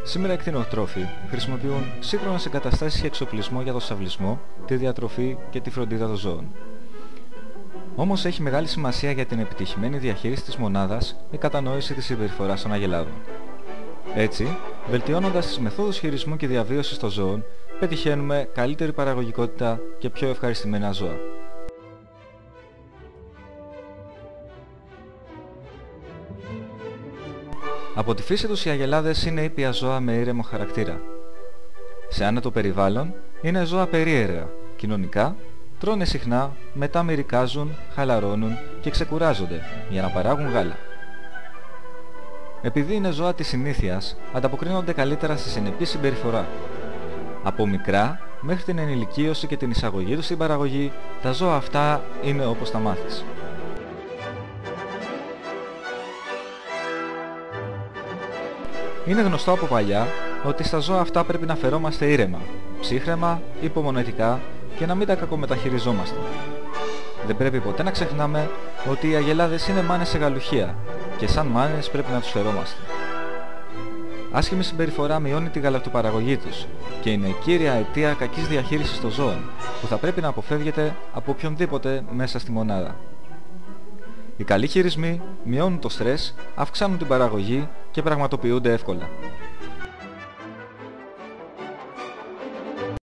Σήμερα οι κτηνοτρόφοι χρησιμοποιούν σύγχρονες εγκαταστάσεις και εξοπλισμό για τον σαυλισμό, τη διατροφή και τη φροντίδα των ζώων. Όμως έχει μεγάλη σημασία για την επιτυχημένη διαχείριση της μονάδας η κατανόηση της συμπεριφοράς των αγελάδων. Έτσι, βελτιώνοντας τις μεθόδους χειρισμού και διαβίωσης των ζώων, πετυχαίνουμε καλύτερη παραγωγικότητα και πιο ευχαριστημένα ζώα. Από τη φύση τους οι αγελάδες είναι ήπια ζώα με ήρεμο χαρακτήρα. Σε άνετο περιβάλλον είναι ζώα περίεργα, κοινωνικά, τρώνε συχνά, μετά μυρικάζουν, χαλαρώνουν και ξεκουράζονται για να παράγουν γάλα. Επειδή είναι ζώα της συνήθειας, ανταποκρίνονται καλύτερα στη συνεπή συμπεριφορά. Από μικρά μέχρι την ενηλικίωση και την εισαγωγή τους στην παραγωγή, τα ζώα αυτά είναι όπως τα μάθεις. Είναι γνωστό από παλιά ότι στα ζώα αυτά πρέπει να φερόμαστε ήρεμα, ψύχραιμα, υπομονετικά και να μην τα κακομεταχειριζόμαστε. Δεν πρέπει ποτέ να ξεχνάμε ότι οι αγελάδες είναι μάνες σε γαλουχία και σαν μάνες πρέπει να τους φερόμαστε. Άσχημη συμπεριφορά μειώνει τη γαλακτοπαραγωγή τους και είναι κύρια αιτία κακής διαχείρισης των ζώων που θα πρέπει να αποφεύγεται από οποιονδήποτε μέσα στη μονάδα. Οι καλοί χειρισμοί μειώνουν το στρες, αυξάνουν την παραγωγή και πραγματοποιούνται εύκολα.